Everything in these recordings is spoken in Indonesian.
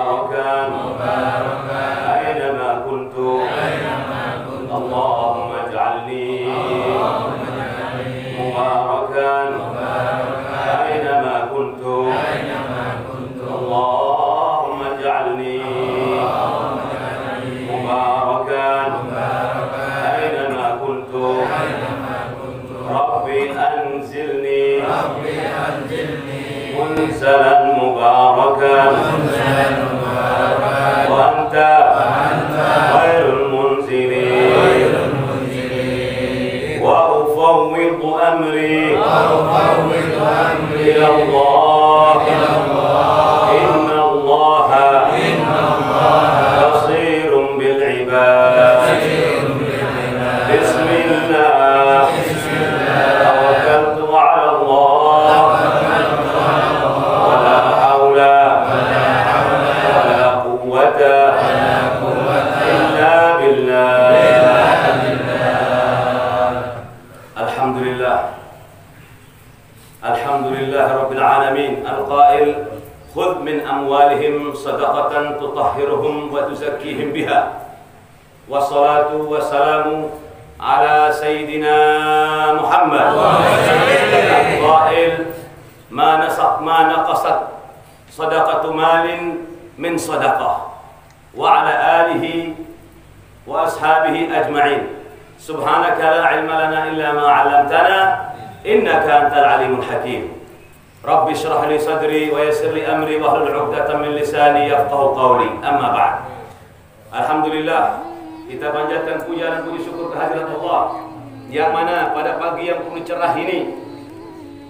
مباركا أينما كنت اللهم اجعلني مباركا أينما كنت اللهم اجعلني مباركا أينما كنت ربي أنزلني منزلا مباركا وأنت خير المنزلين وأفوض أمري إلى الله إن الله بصير بالعباد بسم الله توكلت على الله ولا حول ولا قوة إلا بالله. الحمد لله الحمد لله رب العالمين القائل خذ من أموالهم صدقة تطهرهم وتزكيهم بها والصلاة والسلام على سيدنا محمد القائل ما نقصت صدقة مال من صدقة وعلى آله وأصحابه أجمعين. سبحانك لا علم لنا إلا ما علمتنا إنك أنت العليم الحكيم. رب اشرح لي صدري ويسر لي أمري واحلل عقدة من لساني يفقهوا قولي. أما بعد. Alhamdulillah, kita panjatkan puja dan puji syukur kehadirat Allah yang mana pada pagi yang penuh cerah ini,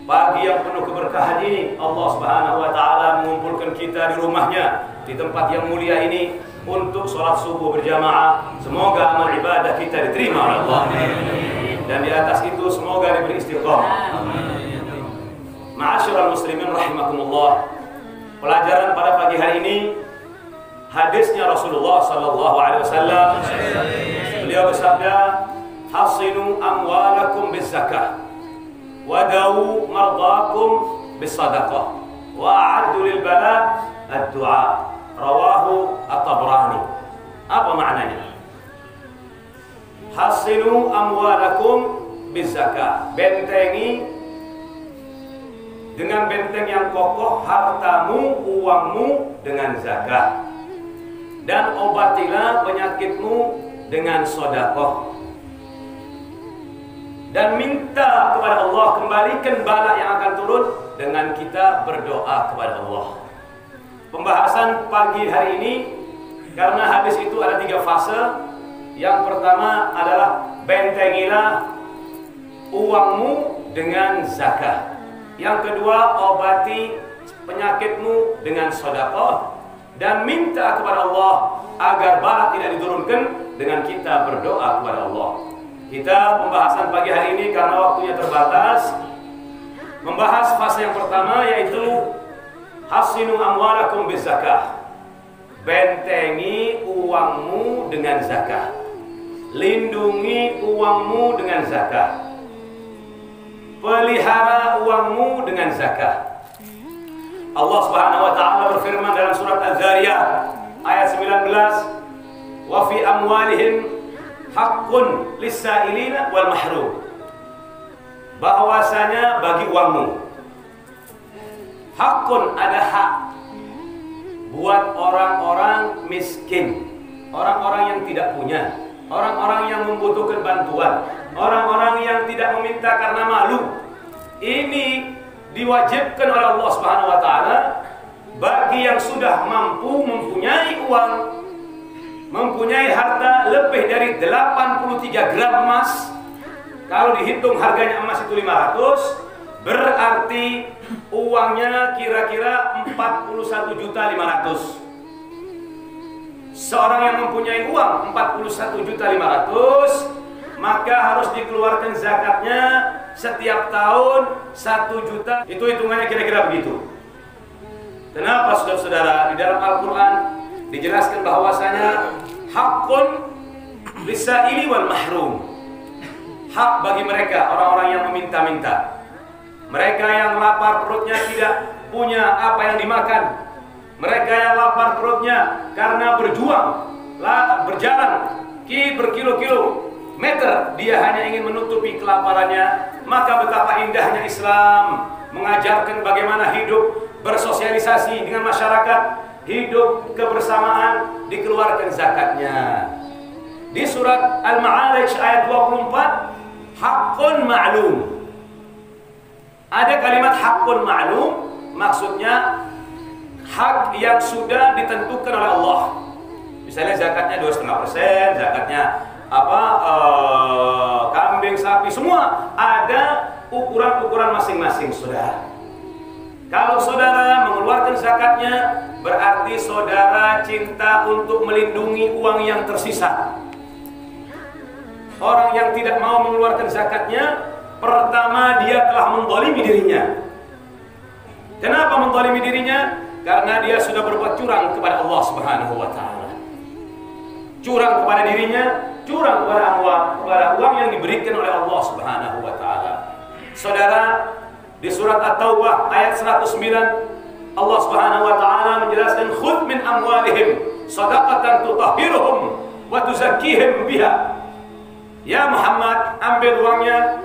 pagi yang penuh keberkahan ini, Allah Subhanahu wa taala mengumpulkan kita di rumahnya, di tempat yang mulia ini untuk sholat subuh berjamaah. Semoga amal ibadah kita diterima oleh Allah. Dan di atas itu semoga diberi istiqamah. Ma'asyiral muslimin rahimakumullah. Pelajaran pada pagi hari ini hadisnya Rasulullah sallallahu alaihi wasallam. Beliau bersabda, "Hasinu amwalakum bizakah wadawu mardakum bisadaqah wa a'addu lil bala ad-du'a." Rawahu At-Tabrani. Apa maknanya? Hasinu amwalakum bizakah. Bentengi dengan benteng yang kokoh hartamu, uangmu dengan zakat. Dan obatilah penyakitmu dengan sedekah. Dan minta kepada Allah, kembalikan bala yang akan turun dengan kita berdoa kepada Allah. Pembahasan pagi hari ini, karena hadis itu ada 3 fase. Yang pertama adalah bentengilah uangmu dengan zakat. Yang kedua, obati penyakitmu dengan sedekah. Dan minta kepada Allah agar bala tidak diturunkan dengan kita berdoa kepada Allah. Kita pembahasan pagi hari ini karena waktunya terbatas, membahas fase yang pertama, yaitu hasinu amwalakum bizakah. Bentengi uangmu dengan zakat. Lindungi uangmu dengan zakat. Pelihara uangmu dengan zakat. Allah Subhanahu wa taala berfirman dalam surat Az-Zariyat ayat 19, "Wa fi amwalihim haqqun lis-sa'ilina wal mahrum." Bahwasanya bagi uangmu hakun, ada hak buat orang-orang miskin, orang-orang yang tidak punya, orang-orang yang membutuhkan bantuan, orang-orang yang tidak meminta karena malu. Ini diwajibkan oleh Allah Subhanahu wa taala bagi yang sudah mampu mempunyai uang, mempunyai harta lebih dari 83 gram emas. Kalau dihitung harganya emas itu 500, berarti uangnya kira-kira 41.500.000. Seorang yang mempunyai uang 41.500.000, maka harus dikeluarkan zakatnya setiap tahun 1 juta. Itu hitungannya kira-kira begitu. Kenapa saudara-saudara? Di dalam Al-Quran dijelaskan bahwasanya hakun lisa'ili wal mahrum. Hak bagi mereka, orang-orang yang meminta-minta. Mereka yang lapar perutnya tidak punya apa yang dimakan. Mereka yang lapar perutnya karena berjuang, berjalan berkilo-kilo meter, dia hanya ingin menutupi kelaparannya. Maka betapa indahnya Islam mengajarkan bagaimana hidup bersosialisasi dengan masyarakat, hidup kebersamaan, dikeluarkan zakatnya. Di surat Al-Ma'arij ayat 24, haqqun ma'lum. Ada kalimat haqqun ma'lum, maksudnya hak yang sudah ditentukan oleh Allah. Misalnya zakatnya 2,5%, zakatnya kambing, sapi, semua ada ukuran-ukuran masing-masing, saudara. Kalau saudara mengeluarkan zakatnya, berarti saudara cinta untuk melindungi uang yang tersisa. Orang yang tidak mau mengeluarkan zakatnya, pertama dia telah menzalimi dirinya. Kenapa menzalimi dirinya? Karena dia sudah berbuat curang kepada Allah Subhanahu wa taala. Curang kepada dirinya, curang kepada uang yang diberikan oleh Allah Subhanahu wa taala. Saudara, di surat At-Taubah ayat 109, Allah Subhanahu wa taala menjelaskan, khudh min amwalihim shadaqatan tutahhiruhum wa tuzakkihim biha. Ya Muhammad, ambil uangnya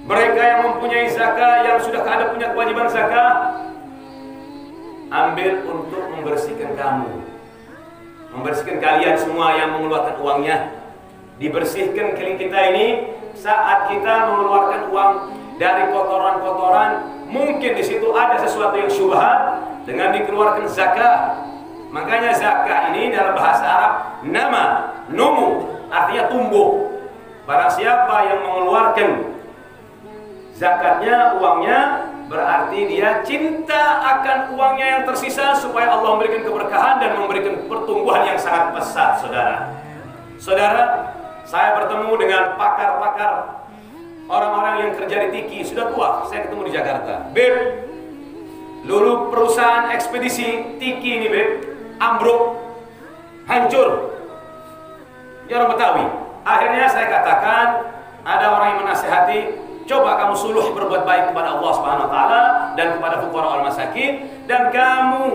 mereka yang mempunyai zakat, yang sudah ada punya kewajiban zakat, ambil untuk membersihkan kamu, membersihkan kalian semua yang mengeluarkan uangnya. Dibersihkan keliling kita ini saat kita mengeluarkan uang dari kotoran-kotoran. Mungkin di situ ada sesuatu yang syubhat dengan dikeluarkan zakat. Makanya zakat ini dalam bahasa Arab nama, numu, artinya tumbuh. Barang siapa yang mengeluarkan zakatnya, uangnya, berarti dia cinta akan uangnya yang tersisa supaya Allah memberikan keberkahan dan memberikan pertumbuhan yang sangat pesat, saudara. Saudara, saya bertemu dengan pakar-pakar, orang-orang yang kerja di Tiki, sudah tua, saya ketemu di Jakarta. Beb, dulu perusahaan ekspedisi Tiki ini, Beb, ambruk, hancur. Dia orang Betawi. Akhirnya saya katakan, ada orang yang menasihati, coba kamu suluh berbuat baik kepada Allah Subhanahu wa taala dan kepada fuqara wal masakin, dan kamu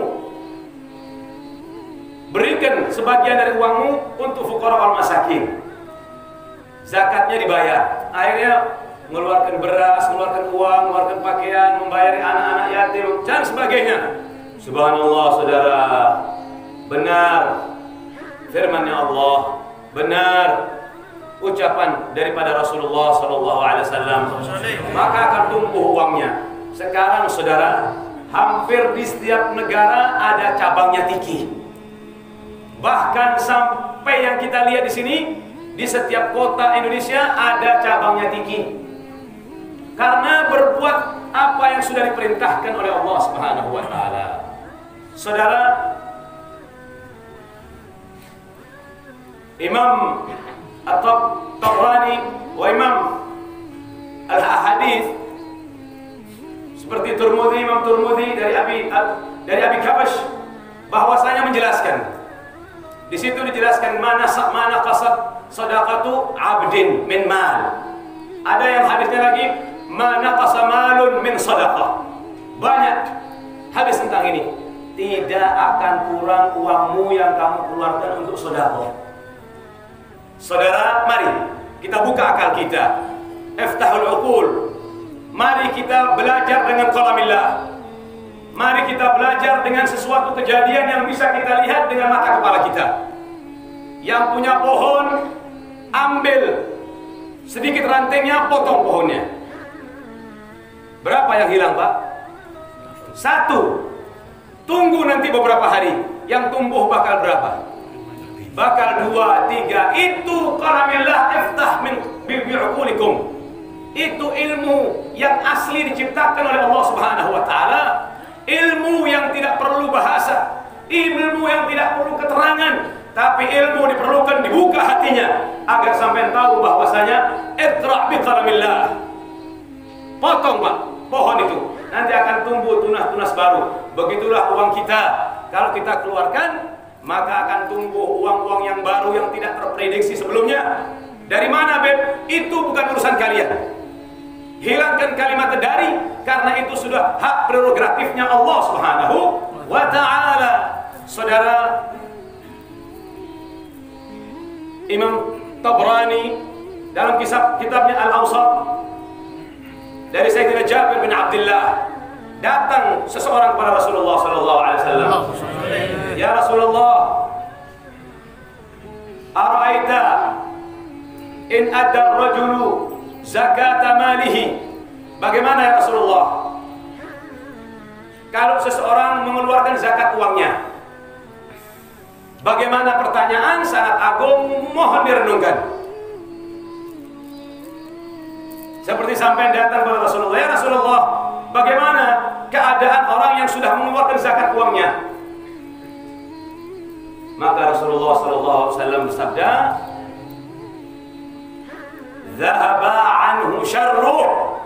berikan sebagian dari uangmu untuk fuqara wal masakin. Zakatnya dibayar. Akhirnya mengeluarkan beras, mengeluarkan uang, mengeluarkan pakaian, membayari anak-anak yatim dan sebagainya. Subhanallah, saudara. Benar firman-Nya Allah, benar ucapan daripada Rasulullah SAW, maka akan tumbuh uangnya. Sekarang saudara, hampir di setiap negara ada cabangnya Tiki. Bahkan sampai yang kita lihat di sini, di setiap kota Indonesia ada cabangnya Tiki. Karena berbuat apa yang sudah diperintahkan oleh Allah Subhanahu wa taala. Saudara, Imam At-Tabrani wa Imam Al-Ahadith seperti Imam Turmudi dari Abi Kabash bahwasanya menjelaskan, di situ dijelaskan mana qasad sadaqatu abdin min mal. Ada yang hadisnya lagi mana qasamalun min sadaqah. Banyak hadis tentang ini. Tidak akan kurang uangmu yang kamu keluarkan untuk sedekah. Saudara, mari kita buka akal kita. Iftahul uqul. Mari kita belajar dengan qalamillah. Mari kita belajar dengan sesuatu kejadian yang bisa kita lihat dengan mata kepala kita. Yang punya pohon, ambil sedikit rantingnya, potong pohonnya. Berapa yang hilang, Pak? 1. Tunggu nanti beberapa hari, yang tumbuh bakal berapa? Bakal 2, 3. Itu qalamillah, iftah min bi'uqulikum. Itu ilmu yang asli diciptakan oleh Allah Subhanahu wa taala. Ilmu yang tidak perlu bahasa, ilmu yang tidak perlu keterangan, tapi ilmu diperlukan dibuka hatinya agar sampai tahu bahwasanya iqra' bi qalamillah. Potong, Pak, pohon itu. Nanti akan tumbuh tunas-tunas baru. Begitulah uang kita. Kalau kita keluarkan, maka akan tumbuh uang-uang yang baru yang tidak terprediksi sebelumnya. Dari mana, Beb? Itu bukan urusan kalian. Hilangkan kalimat dari, karena itu sudah hak prerogatifnya Allah Subhanahu wa ta'ala. Saudara, Imam Tabrani dalam kitabnya Al-Awsat dari Sayyidina Jabir bin Abdullah, datang seseorang kepada Rasulullah sallallahu alaihi wasallam. Ya Rasulullah, ara'aita in adda ar-rajulu zakata malihi. Bagaimana ya Rasulullah kalau seseorang mengeluarkan zakat uangnya? Bagaimana? Pertanyaan sangat agung, mohon direnungkan. Seperti sampai datang kepada Rasulullah, ya Rasulullah, bagaimana keadaan orang yang sudah mengeluarkan zakat uangnya? Maka Rasulullah SAW bersabda, "Dhahaba anhu syarruh,"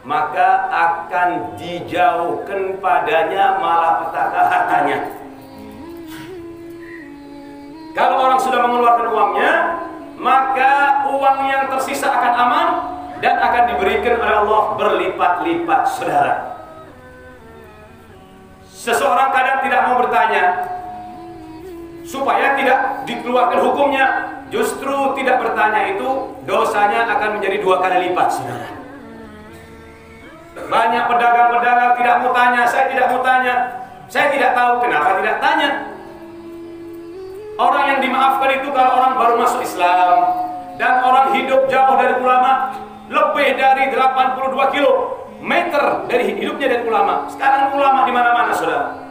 maka akan dijauhkan padanya malapetaka hartanya. Kalau orang sudah mengeluarkan uangnya, maka uang yang tersisa akan aman dan akan diberikan oleh Allah berlipat-lipat, saudara. Seseorang kadang tidak mau bertanya supaya tidak dikeluarkan hukumnya. Justru tidak bertanya itu dosanya akan menjadi 2 kali lipat, saudara. Banyak pedagang-pedagang tidak mau tanya, saya tidak mau tanya, saya tidak tahu kenapa tidak tanya. Orang yang dimaafkan itu kalau orang baru masuk Islam dan orang hidup jauh dari ulama, lebih dari 82 kilometer dari hidupnya dari ulama. Sekarang ulama di mana-mana, saudara.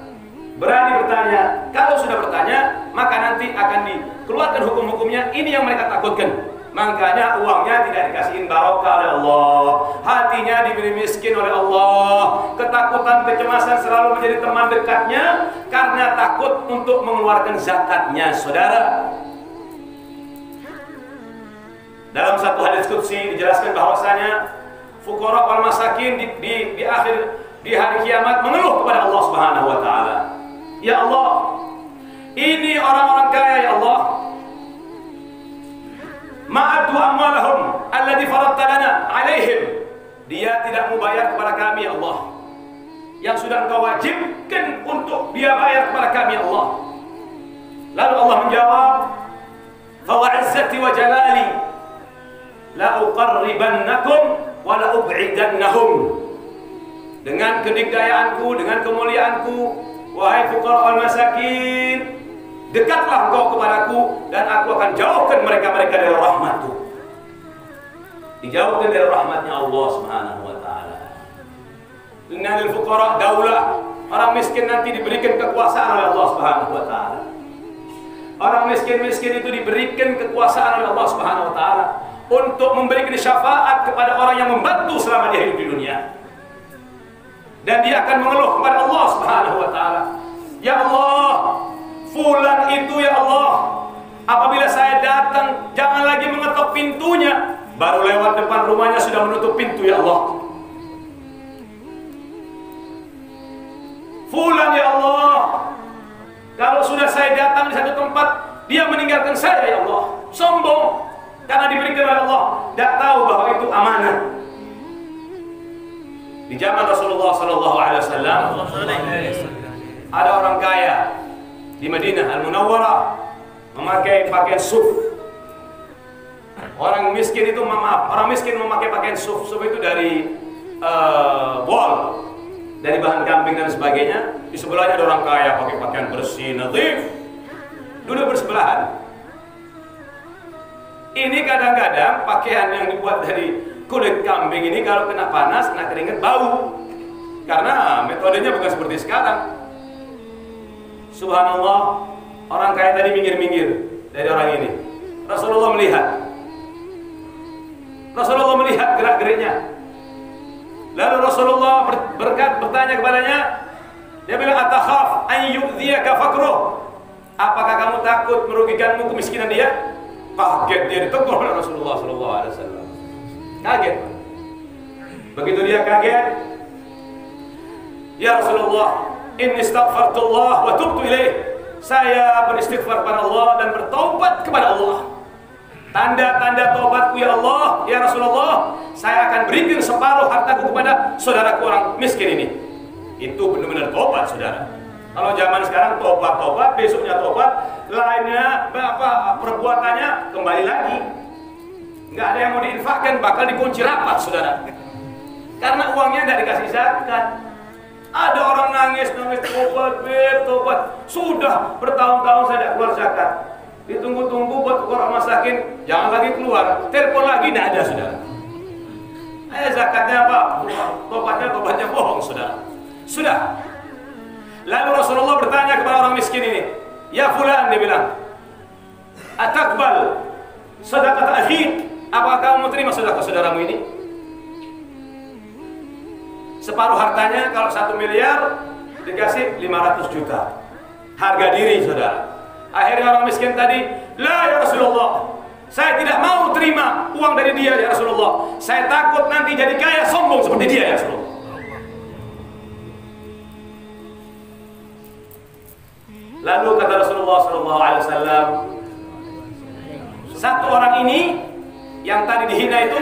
Berani bertanya. Kalau sudah bertanya, maka nanti akan dikeluarkan hukum-hukumnya. Ini yang mereka takutkan. Makanya uangnya tidak dikasihin barokah oleh Allah, hatinya diberi miskin oleh Allah. Ketakutan, kecemasan selalu menjadi teman dekatnya karena takut untuk mengeluarkan zakatnya, saudara. Dalam satu hadis qudsi dijelaskan bahwasanya fuqara wal masakin di hari kiamat mengeluh kepada Allah Subhanahu wa taala. Ya Allah, ini orang-orang kaya ya Allah, ma'adu amwalahum alladhi faradta lana alaihim. Dia tidak mau bayar kepada kami ya Allah, yang sudah Engkau wajibkan untuk dia bayar kepada kami ya Allah. Lalu Allah menjawab, fa wa'izzati wa jalali la uqarribannakum wa la ub'idannahum. Dengan kedikdayaanku, dengan kemuliaanku, wahai fuqara wal masakin, dekatlah engkau kepadaku dan aku akan jauhkan mereka-mereka dari rahmatku. Dijauhkan dari rahmatnya Allah Subhanahu wa taala. Innal fuqara daulah, orang miskin nanti diberikan kekuasaan oleh Allah Subhanahu wa taala. Orang miskin-miskin itu diberikan kekuasaan oleh Allah Subhanahu wa taala untuk memberikan syafaat kepada orang yang membantu selama dia hidup di dunia. Dan dia akan mengeluh kepada Allah Subhanahu wa taala, ya Allah, fulan itu ya Allah, apabila saya datang jangan lagi mengetok pintunya, baru lewat depan rumahnya sudah menutup pintu ya Allah. Fulan ya Allah, kalau sudah saya datang di satu tempat dia meninggalkan saya ya Allah. Sombong karena diberikan oleh Allah, tidak tahu bahwa itu amanah. Di zaman Rasulullah SAW ada orang kaya di Madinah Al-Munawwarah memakai pakaian suf. Orang miskin itu memakai pakaian suf. Suf itu dari wol, dari bahan kambing dan sebagainya. Di sebelahnya ada orang kaya pakai pakaian bersih, natif, duduk bersebelahan. Ini kadang-kadang pakaian yang dibuat dari kulit kambing ini kalau kena panas, kena keringat, bau. Karena metodenya bukan seperti sekarang. Subhanallah, orang kaya tadi minggir-minggir dari orang ini. Rasulullah melihat gerak-geriknya. Lalu Rasulullah bertanya kepadanya, dia bilang, atakhaf an yu'dhiyaka faqruh, apakah kamu takut merugikanmu kemiskinan dia? Kaget dia, ditegur oleh Rasulullah SAW. Kaget. Begitu dia kaget, ya Rasulullah, inni astaghfartullah wa tubtu ilaih, saya beristighfar kepada Allah dan bertaubat kepada Allah. Tanda-tanda taubatku ya Allah, ya Rasulullah, saya akan berikan separuh hartaku kepada saudaraku orang miskin ini. Itu benar-benar taubat, saudara. Kalau zaman sekarang tobat, besoknya tobat, lainnya perbuatannya kembali lagi. Nggak ada yang mau diinfakkan, bakal dikunci rapat, saudara. Karena uangnya nggak dikasih zakat. Ada orang nangis tobat, sudah bertahun-tahun saya tidak keluar zakat. Ditunggu-tunggu buat keluar rumah sakit, jangan lagi keluar, telepon lagi, tidak ada, saudara. Zakatnya apa? Tobatnya bohong, saudara. Sudah. Lalu Rasulullah bertanya kepada orang miskin ini, ya fulan, dia bilang, atakbal sedekah akhik, apakah kamu mau terima sedekah saudaramu ini? Separuh hartanya, kalau 1 miliar dikasih 500 juta harga diri, saudara. Akhirnya orang miskin tadi, la ya Rasulullah, saya tidak mau terima uang dari dia ya Rasulullah, saya takut nanti jadi kaya sombong seperti dia ya Rasulullah. Lalu kata Rasulullah SAW, satu orang ini yang tadi dihina itu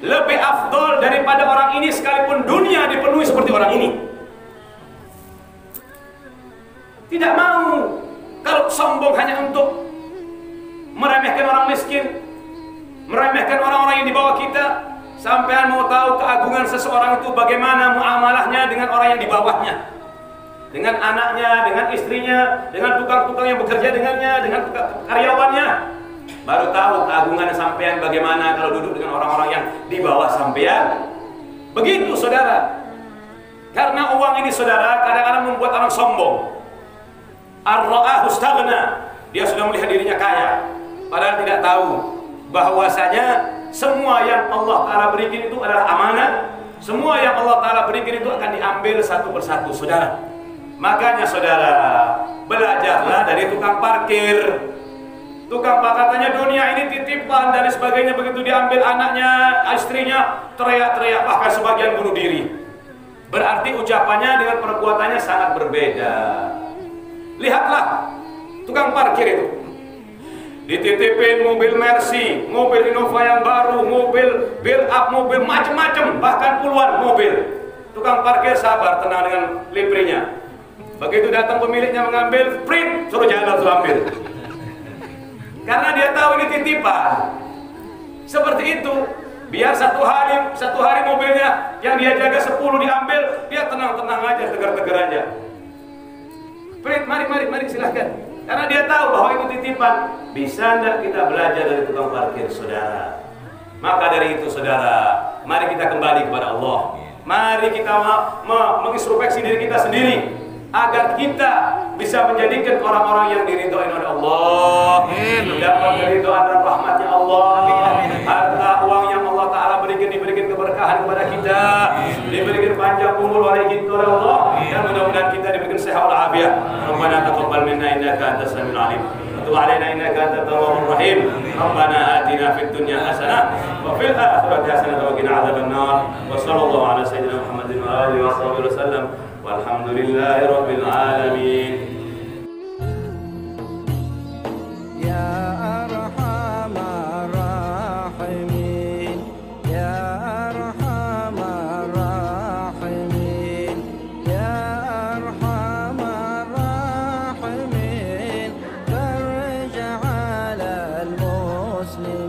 lebih afdol daripada orang ini sekalipun dunia dipenuhi seperti orang ini. Tidak mau kalau sombong hanya untuk meremehkan orang miskin, meremehkan orang-orang yang di bawah kita. Sampean mau tahu keagungan seseorang itu bagaimana muamalahnya dengan orang yang di bawahnya, dengan anaknya, dengan istrinya, dengan tukang-tukang yang bekerja dengannya, dengan karyawannya. Baru tahu keagungan sampean bagaimana kalau duduk dengan orang-orang yang di bawah sampean. Begitu, saudara. Karena uang ini, saudara, kadang-kadang membuat orang sombong. Ar-ra'ahu staghna, dia sudah melihat dirinya kaya, padahal tidak tahu bahwasanya semua yang Allah Ta'ala berikan itu adalah amanah. Semua yang Allah Ta'ala berikan itu akan diambil satu persatu, saudara. Makanya, saudara, belajarlah dari tukang parkir. Tukang katanya dunia ini titipan dan sebagainya, begitu diambil anaknya, istrinya, teriak-teriak, bahkan sebagian bunuh diri. Berarti ucapannya dengan perbuatannya sangat berbeda. Lihatlah tukang parkir itu, dititipin mobil Mercy, mobil Innova yang baru, mobil build up, mobil macam-macam, bahkan puluhan mobil. Tukang parkir sabar, tenang dengan librinya. Begitu datang pemiliknya mengambil, print, suruh jalan, suruh ambil. Karena dia tahu ini titipan. Seperti itu. Biar satu hari mobilnya yang dia jaga 10 diambil, dia tenang-tenang aja, tegar-tegar aja. Print, mari silahkan. Karena dia tahu bahwa itu titipan. Bisa enggak kita belajar dari tukang parkir, saudara? Maka dari itu, saudara, mari kita kembali kepada Allah. Mari kita mengintrospeksi diri kita sendiri, agar kita bisa menjadikan orang-orang yang diridhoi oleh Allah, dapat keridhaan dan rahmatnya Allah. Harta uang yang Allah Ta'ala diberikan keberkahan kepada kita, diberikan panjang umur oleh kita oleh Allah, dan mudah-mudahan kita diberikan sehat walafiat. Rabbana taqabbal minna innaka antas samiul alim, wa tub alaina innaka antat tawwabur rahim. Rabbana atina fid dunya hasanah wa fil akhirati hasanah wa qina adzabannar. Wa sallallahu ala sayyidina Muhammadin wa alihi wa sahbihi wasallam. Walhamdulillahi rabbil alamin. Ya arhamar rahimin, ya arhamar rahimin, ya arhamar rahimin, farij 'alal muslimin.